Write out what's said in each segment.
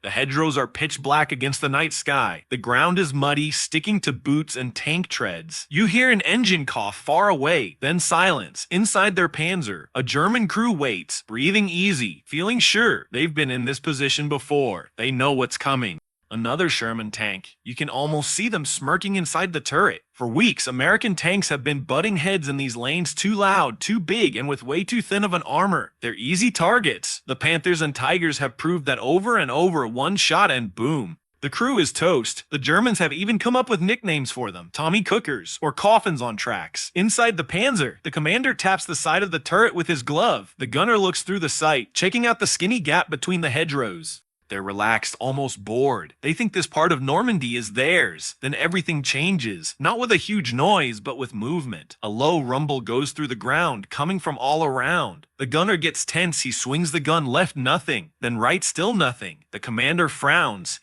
The hedgerows are pitch black against the night sky. The ground is muddy, sticking to boots and tank treads. You hear an engine cough far away, then silence. Inside their Panzer, a German crew waits, breathing easy, feeling sure they've been in this position before. They know what's coming. Another Sherman tank. You can almost see them smirking inside the turret. For weeks, American tanks have been butting heads in these lanes too loud, too big, and with way too thin of an armor. They're easy targets. The Panthers and Tigers have proved that over and over, one shot and boom. The crew is toast. The Germans have even come up with nicknames for them, Tommy Cookers, or coffins on tracks. Inside the Panzer, the commander taps the side of the turret with his glove. The gunner looks through the sight, checking out the skinny gap between the hedgerows. They're relaxed, almost bored. They think this part of Normandy is theirs. Then everything changes, not with a huge noise, but with movement. A low rumble goes through the ground, coming from all around. The gunner gets tense. He swings the gun left, nothing. Then right, still nothing. The commander frowns.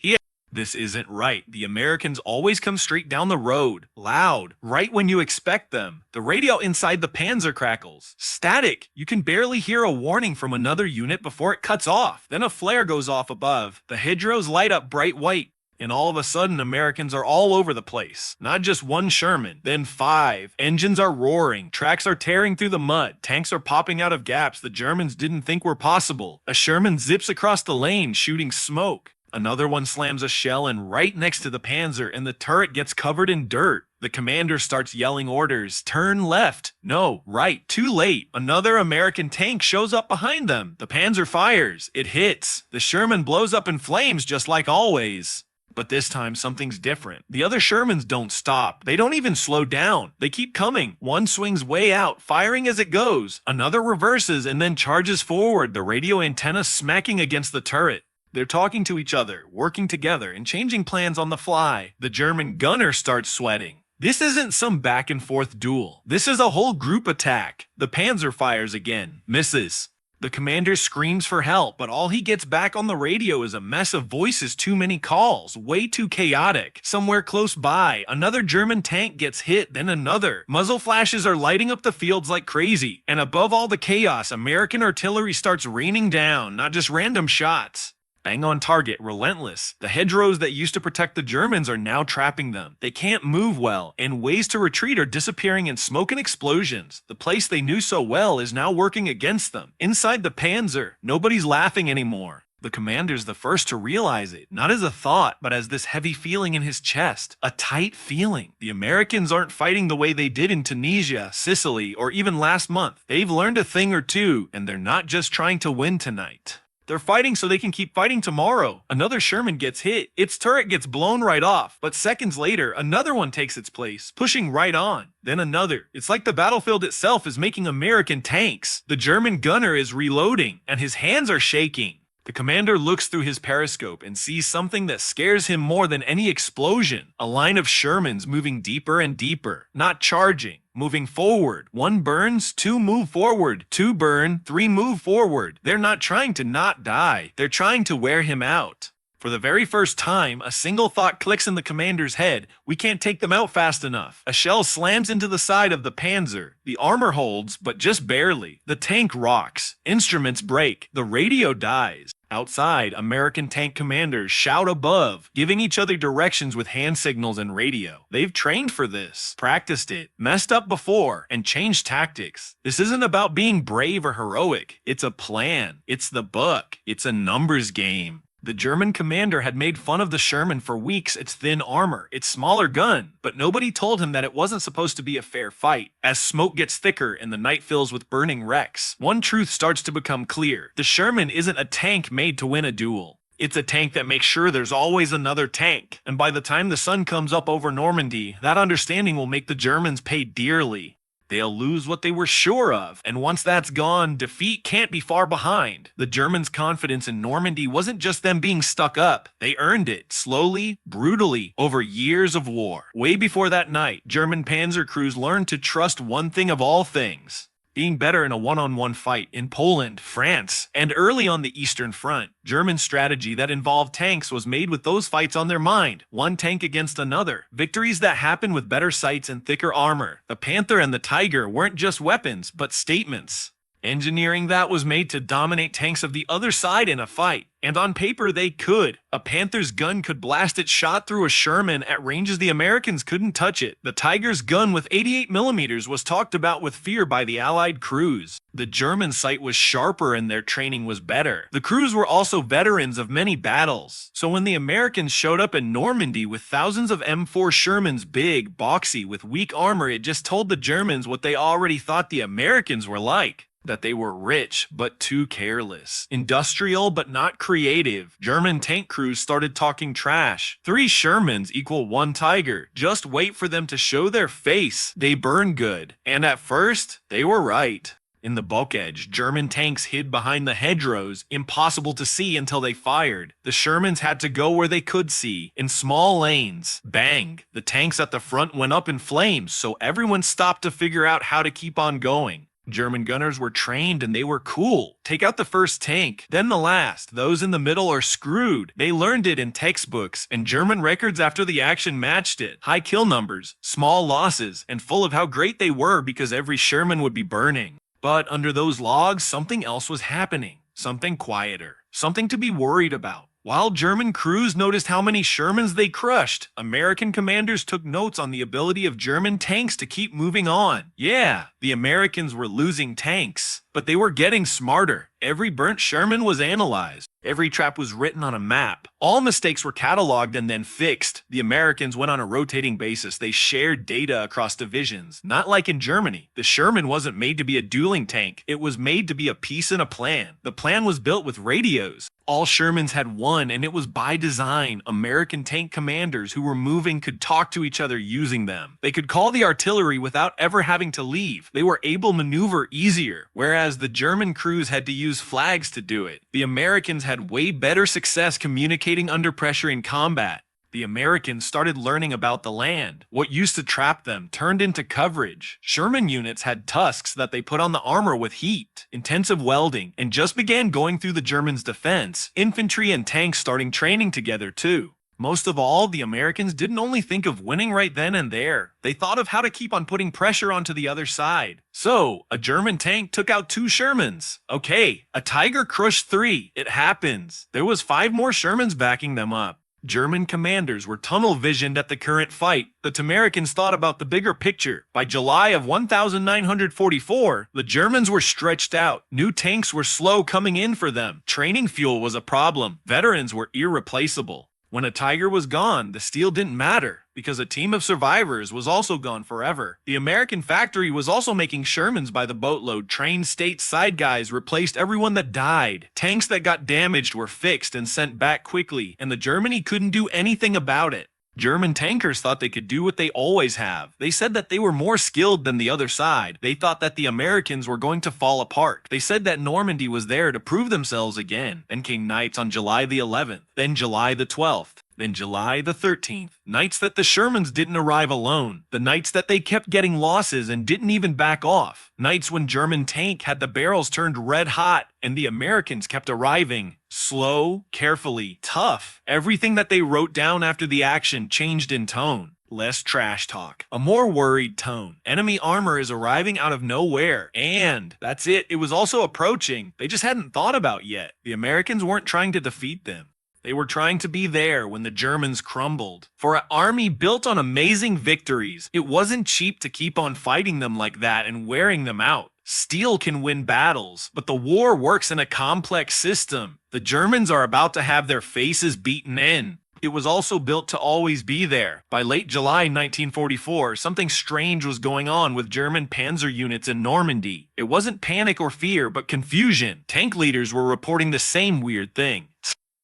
This isn't right. The Americans always come straight down the road, loud, right when you expect them. The radio inside the Panzer crackles. Static. You can barely hear a warning from another unit before it cuts off. Then a flare goes off above. The hedgerows light up bright white. And all of a sudden, Americans are all over the place. Not just one Sherman, then 5. Engines are roaring. Tracks are tearing through the mud. Tanks are popping out of gaps the Germans didn't think were possible. A Sherman zips across the lane, shooting smoke. Another one slams a shell in right next to the Panzer, and the turret gets covered in dirt. The commander starts yelling orders. Turn left. No, right. Too late. Another American tank shows up behind them. The Panzer fires. It hits. The Sherman blows up in flames just like always. But this time, something's different. The other Shermans don't stop. They don't even slow down. They keep coming. One swings way out, firing as it goes. Another reverses and then charges forward, the radio antenna smacking against the turret. They're talking to each other, working together, and changing plans on the fly. The German gunner starts sweating. This isn't some back and forth duel. This is a whole group attack. The Panzer fires again. Misses. The commander screams for help, but all he gets back on the radio is a mess of voices, too many calls, way too chaotic. Somewhere close by, another German tank gets hit, then another. Muzzle flashes are lighting up the fields like crazy. And above all the chaos, American artillery starts raining down, not just random shots. Bang on target, relentless. The hedgerows that used to protect the Germans are now trapping them. They can't move well, and ways to retreat are disappearing in smoke and explosions. The place they knew so well is now working against them. Inside the Panzer, nobody's laughing anymore. The commander's the first to realize it, not as a thought, but as this heavy feeling in his chest. A tight feeling. The Americans aren't fighting the way they did in Tunisia, Sicily, or even last month. They've learned a thing or two, and they're not just trying to win tonight. They're fighting so they can keep fighting tomorrow. Another Sherman gets hit. Its turret gets blown right off, but seconds later, another one takes its place, pushing right on. Then another. It's like the battlefield itself is making American tanks. The German gunner is reloading, and his hands are shaking. The commander looks through his periscope and sees something that scares him more than any explosion. A line of Shermans moving deeper and deeper, not charging. Moving forward. 1 burns, 2 move forward, 2 burn, 3 move forward. They're not trying to not die. They're trying to wear him out. For the very first time, a single thought clicks in the commander's head. We can't take them out fast enough. A shell slams into the side of the Panzer. The armor holds, but just barely. The tank rocks. Instruments break. The radio dies. Outside, American tank commanders shout above, giving each other directions with hand signals and radio. They've trained for this, practiced it, messed up before, and changed tactics. This isn't about being brave or heroic. It's a plan. It's the book. It's a numbers game. The German commander had made fun of the Sherman for weeks, its thin armor, its smaller gun, but nobody told him that it wasn't supposed to be a fair fight. As smoke gets thicker and the night fills with burning wrecks, one truth starts to become clear. The Sherman isn't a tank made to win a duel. It's a tank that makes sure there's always another tank. And by the time the sun comes up over Normandy, that understanding will make the Germans pay dearly. They'll lose what they were sure of, and once that's gone, defeat can't be far behind. The Germans' confidence in Normandy wasn't just them being stuck up. They earned it, slowly, brutally, over years of war. Way before that night, German Panzer crews learned to trust one thing of all things: being better in a one-on-one fight in Poland, France, and early on the Eastern Front. German strategy that involved tanks was made with those fights on their mind, one tank against another. Victories that happened with better sights and thicker armor. The Panther and the Tiger weren't just weapons, but statements. Engineering that was made to dominate tanks of the other side in a fight. And on paper they could. A Panther's gun could blast its shot through a Sherman at ranges the Americans couldn't touch it. The Tiger's gun with 88mm was talked about with fear by the Allied crews. The German sight was sharper and their training was better. The crews were also veterans of many battles. So when the Americans showed up in Normandy with thousands of M4 Shermans, big, boxy, with weak armor, it just told the Germans what they already thought the Americans were like. That they were rich, but too careless. Industrial, but not creative. German tank crews started talking trash. 3 Shermans equal 1 Tiger. Just wait for them to show their face. They burn good. And at first, they were right. In the bulk edge, German tanks hid behind the hedgerows, impossible to see until they fired. The Shermans had to go where they could see, in small lanes. Bang! The tanks at the front went up in flames, so everyone stopped to figure out how to keep on going. German gunners were trained and they were cool. Take out the first tank, then the last. Those in the middle are screwed. They learned it in textbooks, and German records after the action matched it. High kill numbers, small losses, and full of how great they were because every Sherman would be burning. But under those logs, something else was happening. Something quieter. Something to be worried about. While German crews noticed how many Shermans they crushed, American commanders took notes on the ability of German tanks to keep moving on. Yeah, the Americans were losing tanks, but they were getting smarter. Every burnt Sherman was analyzed. Every trap was written on a map. All mistakes were cataloged and then fixed. The Americans went on a rotating basis. They shared data across divisions. Not like in Germany. The Sherman wasn't made to be a dueling tank. It was made to be a piece in a plan. The plan was built with radios. All Shermans had one, and it was by design. American tank commanders who were moving could talk to each other using them. They could call the artillery without ever having to leave. They were able to maneuver easier, whereas the German crews had to use flags to do it. The Americans had way better success communicating under pressure in combat. The Americans started learning about the land. What used to trap them turned into coverage. Sherman units had tusks that they put on the armor with heat, intensive welding, and just began going through the Germans' defense. Infantry and tanks starting training together too. Most of all, the Americans didn't only think of winning right then and there. They thought of how to keep on putting pressure onto the other side. So, a German tank took out 2 Shermans. Okay, a Tiger crushed 3. It happens. There was 5 more Shermans backing them up. German commanders were tunnel-visioned at the current fight. The Americans thought about the bigger picture. By July of 1944, the Germans were stretched out. New tanks were slow coming in for them. Training fuel was a problem. Veterans were irreplaceable. When a Tiger was gone, the steel didn't matter, because a team of survivors was also gone forever. The American factory was also making Shermans by the boatload. Trained stateside guys replaced everyone that died. Tanks that got damaged were fixed and sent back quickly, and the Germany couldn't do anything about it. German tankers thought they could do what they always have. They said that they were more skilled than the other side. They thought that the Americans were going to fall apart. They said that Normandy was there to prove themselves again. Then came nights on July the 11th, then July the 12th. Then July the 13th. Nights that the Shermans didn't arrive alone. The nights that they kept getting losses and didn't even back off. Nights when German tank had the barrels turned red hot and the Americans kept arriving. Slow, carefully, tough. Everything that they wrote down after the action changed in tone. Less trash talk. A more worried tone. Enemy armor is arriving out of nowhere. And that's it. It was also approaching. They just hadn't thought about yet. The Americans weren't trying to defeat them. They were trying to be there when the Germans crumbled. For an army built on amazing victories, it wasn't cheap to keep on fighting them like that and wearing them out. Steel can win battles, but the war works in a complex system. The Germans are about to have their faces beaten in. It was also built to always be there. By late July 1944, something strange was going on with German Panzer units in Normandy. It wasn't panic or fear, but confusion. Tank leaders were reporting the same weird thing.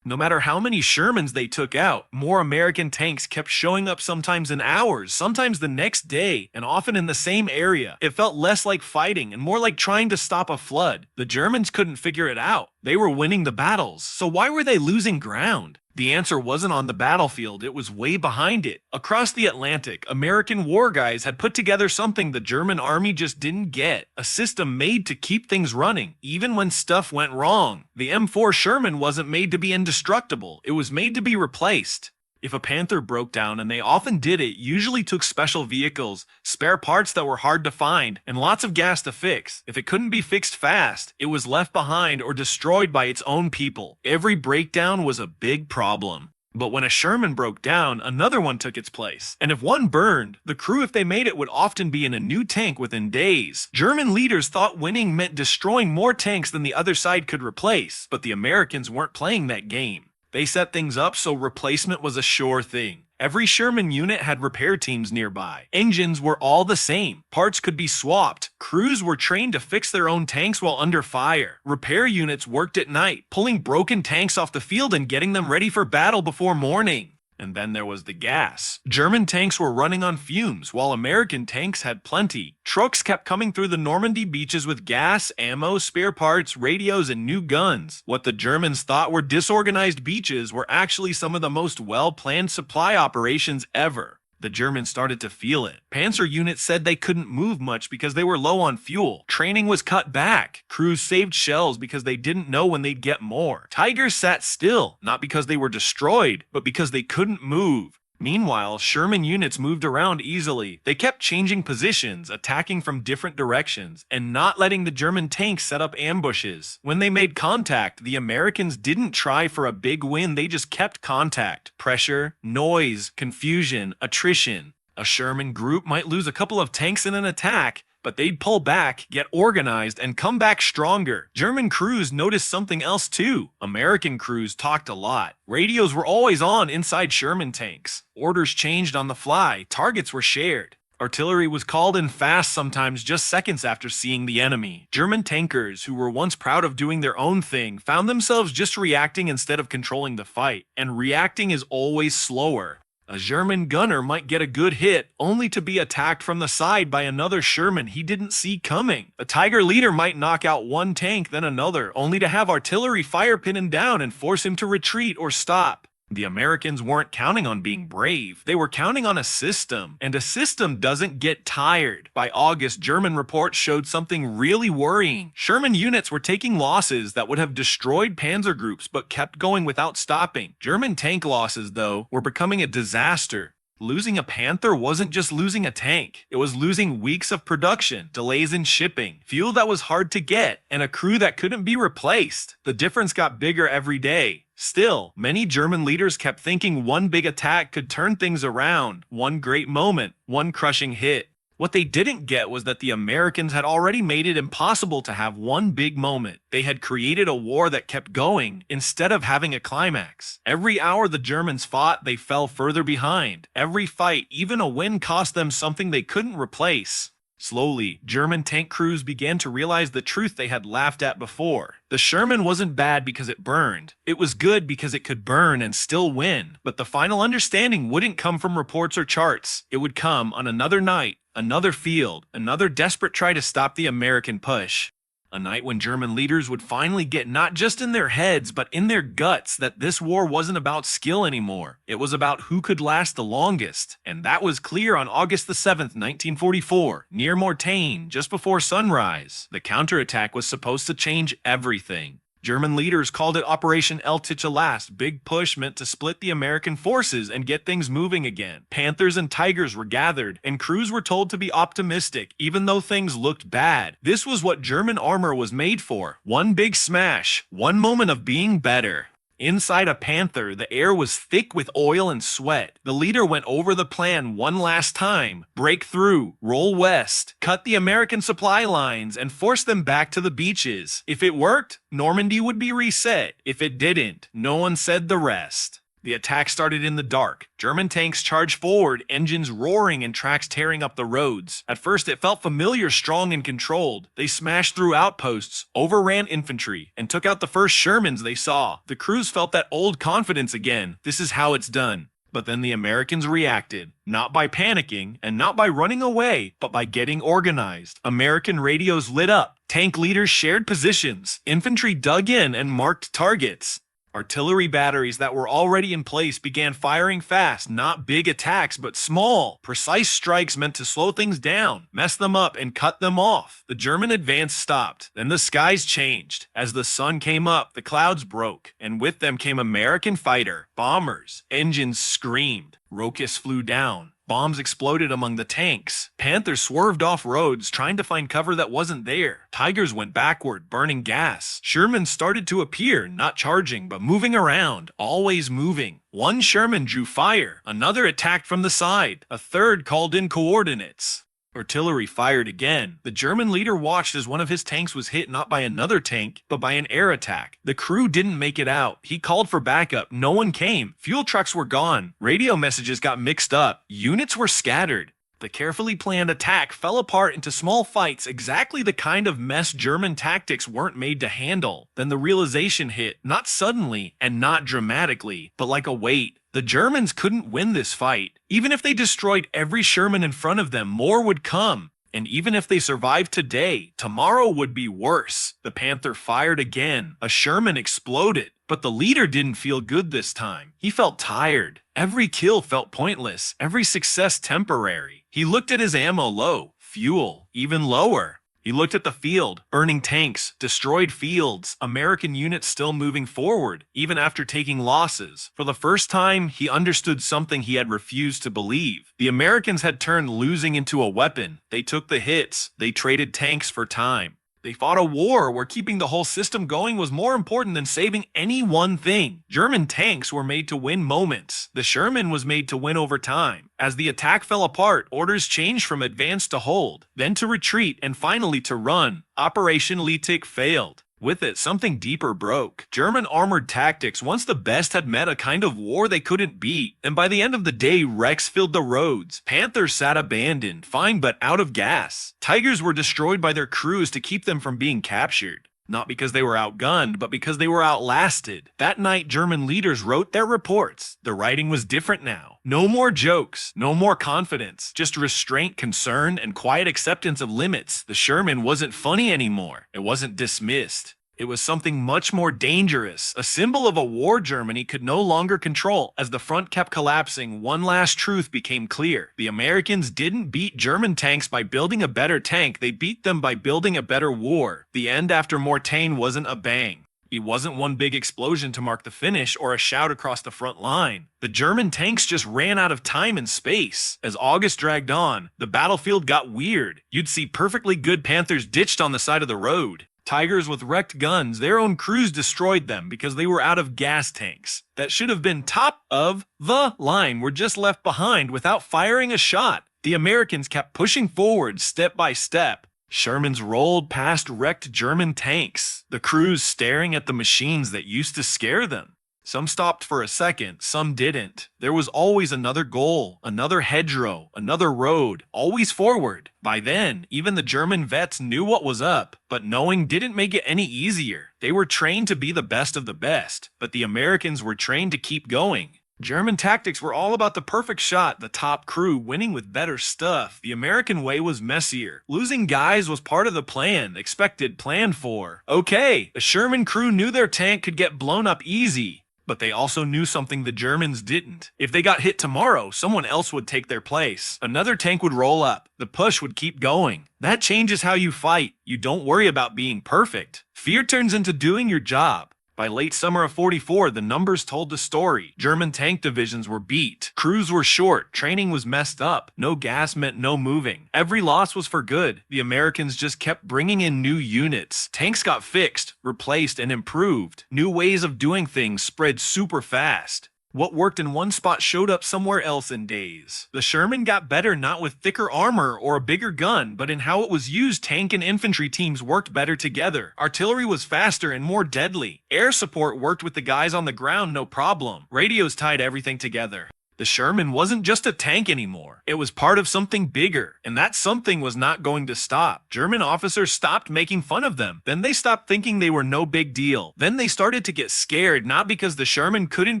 No matter how many Shermans they took out, more American tanks kept showing up, sometimes in hours, sometimes the next day, and often in the same area. It felt less like fighting and more like trying to stop a flood. The Germans couldn't figure it out. They were winning the battles, so why were they losing ground? The answer wasn't on the battlefield, it was way behind it. Across the Atlantic, American war guys had put together something the German army just didn't get. A system made to keep things running, even when stuff went wrong. The M4 Sherman wasn't made to be indestructible, it was made to be replaced. If a Panther broke down, and they often did, it usually took special vehicles, spare parts that were hard to find, and lots of gas to fix. If it couldn't be fixed fast, it was left behind or destroyed by its own people. Every breakdown was a big problem. But when a Sherman broke down, another one took its place. And if one burned, the crew, if they made it, would often be in a new tank within days. German leaders thought winning meant destroying more tanks than the other side could replace, but the Americans weren't playing that game. They set things up so replacement was a sure thing. Every Sherman unit had repair teams nearby. Engines were all the same. Parts could be swapped. Crews were trained to fix their own tanks while under fire. Repair units worked at night, pulling broken tanks off the field and getting them ready for battle before morning. And then there was the gas. German tanks were running on fumes, while American tanks had plenty. Trucks kept coming through the Normandy beaches with gas, ammo, spare parts, radios, and new guns. What the Germans thought were disorganized beaches were actually some of the most well-planned supply operations ever. The Germans started to feel it. Panzer units said they couldn't move much because they were low on fuel. Training was cut back. Crews saved shells because they didn't know when they'd get more. Tigers sat still, not because they were destroyed, but because they couldn't move. Meanwhile, Sherman units moved around easily. They kept changing positions, attacking from different directions, and not letting the German tanks set up ambushes. When they made contact, the Americans didn't try for a big win, they just kept contact. Pressure, noise, confusion, attrition. A Sherman group might lose a couple of tanks in an attack, but they'd pull back, get organized, and come back stronger. German crews noticed something else too. American crews talked a lot. Radios were always on inside Sherman tanks. Orders changed on the fly. Targets were shared. Artillery was called in fast, sometimes just seconds after seeing the enemy. German tankers, who were once proud of doing their own thing, found themselves just reacting instead of controlling the fight. And reacting is always slower. A German gunner might get a good hit, only to be attacked from the side by another Sherman he didn't see coming. A Tiger leader might knock out one tank, then another, only to have artillery fire pin him down and force him to retreat or stop. The Americans weren't counting on being brave. They were counting on a system, and a system doesn't get tired. By August, German reports showed something really worrying. Sherman units were taking losses that would have destroyed panzer groups but kept going without stopping. German tank losses, though, were becoming a disaster. Losing a Panther wasn't just losing a tank. It was losing weeks of production, delays in shipping, fuel that was hard to get, and a crew that couldn't be replaced. The difference got bigger every day. Still, many German leaders kept thinking one big attack could turn things around, one great moment, one crushing hit. What they didn't get was that the Americans had already made it impossible to have one big moment. They had created a war that kept going, instead of having a climax. Every hour the Germans fought, they fell further behind. Every fight, even a win, cost them something they couldn't replace. Slowly, German tank crews began to realize the truth they had laughed at before. The Sherman wasn't bad because it burned. It was good because it could burn and still win. But the final understanding wouldn't come from reports or charts. It would come on another night, another field, another desperate try to stop the American push. A night when German leaders would finally get, not just in their heads, but in their guts, that this war wasn't about skill anymore. It was about who could last the longest. And that was clear on August the 7th, 1944, near Mortain, just before sunrise. The counterattack was supposed to change everything. German leaders called it Operation Outlasted. Big push meant to split the American forces and get things moving again. Panthers and Tigers were gathered, and crews were told to be optimistic, even though things looked bad. This was what German armor was made for. One big smash, one moment of being better. Inside a Panther, the air was thick with oil and sweat. The leader went over the plan one last time. Break through, roll west, cut the American supply lines, and force them back to the beaches. If it worked, Normandy would be reset. If it didn't, no one said the rest. The attack started in the dark. German tanks charged forward, engines roaring and tracks tearing up the roads. At first it felt familiar, strong and controlled. They smashed through outposts, overran infantry, and took out the first Shermans they saw. The crews felt that old confidence again. This is how it's done. But then the Americans reacted, not by panicking and not by running away, but by getting organized. American radios lit up. Tank leaders shared positions. Infantry dug in and marked targets. Artillery batteries that were already in place began firing fast, not big attacks, but small, precise strikes meant to slow things down, mess them up, and cut them off. The German advance stopped. Then the skies changed. As the sun came up, the clouds broke, and with them came American fighter, bombers. Engines screamed. Rockets flew down. Bombs exploded among the tanks. Panthers swerved off roads, trying to find cover that wasn't there. Tigers went backward, burning gas. Shermans started to appear, not charging, but moving around, always moving. One Sherman drew fire. Another attacked from the side. A third called in coordinates. Artillery fired again. The German leader watched as one of his tanks was hit not by another tank, but by an air attack. The crew didn't make it out. He called for backup. No one came. Fuel trucks were gone. Radio messages got mixed up. Units were scattered. The carefully planned attack fell apart into small fights, exactly the kind of mess German tactics weren't made to handle. Then the realization hit, not suddenly and not dramatically, but like a weight. The Germans couldn't win this fight. Even if they destroyed every Sherman in front of them, more would come. And even if they survived today, tomorrow would be worse. The Panther fired again. A Sherman exploded. But the leader didn't feel good this time. He felt tired. Every kill felt pointless. Every success temporary. He looked at his ammo low. Fuel even lower. He looked at the field, burning tanks, destroyed fields, American units still moving forward, even after taking losses. For the first time, he understood something he had refused to believe. The Americans had turned losing into a weapon. They took the hits. They traded tanks for time. They fought a war where keeping the whole system going was more important than saving any one thing. German tanks were made to win moments. The Sherman was made to win over time. As the attack fell apart, orders changed from advance to hold, then to retreat, and finally to run. Operation Letik failed. With it, something deeper broke. German armored tactics, once the best, had met a kind of war they couldn't beat. And by the end of the day, wrecks filled the roads. Panthers sat abandoned, fine but out of gas. Tigers were destroyed by their crews to keep them from being captured. Not because they were outgunned, but because they were outlasted. That night, German leaders wrote their reports. The writing was different now. No more jokes, no more confidence, just restraint, concern, and quiet acceptance of limits. The Sherman wasn't funny anymore. It wasn't dismissed. It was something much more dangerous, a symbol of a war Germany could no longer control. As the front kept collapsing, one last truth became clear. The Americans didn't beat German tanks by building a better tank, they beat them by building a better war. The end after Mortain wasn't a bang. It wasn't one big explosion to mark the finish or a shout across the front line. The German tanks just ran out of time and space. As August dragged on, the battlefield got weird. You'd see perfectly good Panthers ditched on the side of the road. Tigers with wrecked guns, their own crews destroyed them because they were out of gas tanks. That should have been top of the line were just left behind without firing a shot. The Americans kept pushing forward step by step. Shermans rolled past wrecked German tanks, the crews staring at the machines that used to scare them. Some stopped for a second, some didn't. There was always another goal, another hedgerow, another road, always forward. By then, even the German vets knew what was up, but knowing didn't make it any easier. They were trained to be the best of the best, but the Americans were trained to keep going. German tactics were all about the perfect shot, the top crew winning with better stuff. The American way was messier. Losing guys was part of the plan, expected, planned for. Okay, the Sherman crew knew their tank could get blown up easy. But they also knew something the Germans didn't. If they got hit tomorrow, someone else would take their place. Another tank would roll up. The push would keep going. That changes how you fight. You don't worry about being perfect. Fear turns into doing your job. By late summer of '44, the numbers told the story. German tank divisions were beat. Crews were short. Training was messed up. No gas meant no moving. Every loss was for good. The Americans just kept bringing in new units. Tanks got fixed, replaced, and improved. New ways of doing things spread super fast. What worked in one spot showed up somewhere else in days. The Sherman got better not with thicker armor or a bigger gun, but in how it was used. Tank and infantry teams worked better together. Artillery was faster and more deadly. Air support worked with the guys on the ground no problem. Radios tied everything together. The Sherman wasn't just a tank anymore. It was part of something bigger, and that something was not going to stop. German officers stopped making fun of them. Then they stopped thinking they were no big deal. Then they started to get scared, not because the Sherman couldn't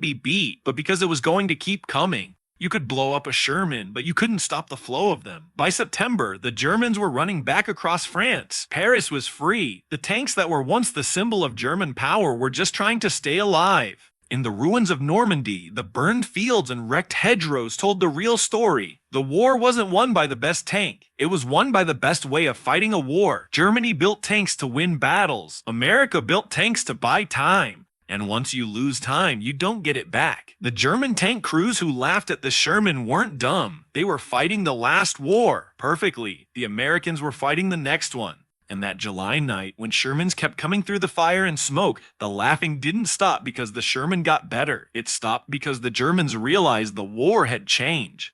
be beat, but because it was going to keep coming. You could blow up a Sherman, but you couldn't stop the flow of them. By September, the Germans were running back across France. Paris was free. The tanks that were once the symbol of German power were just trying to stay alive. In the ruins of Normandy, the burned fields and wrecked hedgerows told the real story. The war wasn't won by the best tank. It was won by the best way of fighting a war. Germany built tanks to win battles. America built tanks to buy time. And once you lose time, you don't get it back. The German tank crews who laughed at the Sherman weren't dumb. They were fighting the last war perfectly. The Americans were fighting the next one. And that July night, when Shermans kept coming through the fire and smoke, the laughing didn't stop because the Sherman got better. It stopped because the Germans realized the war had changed.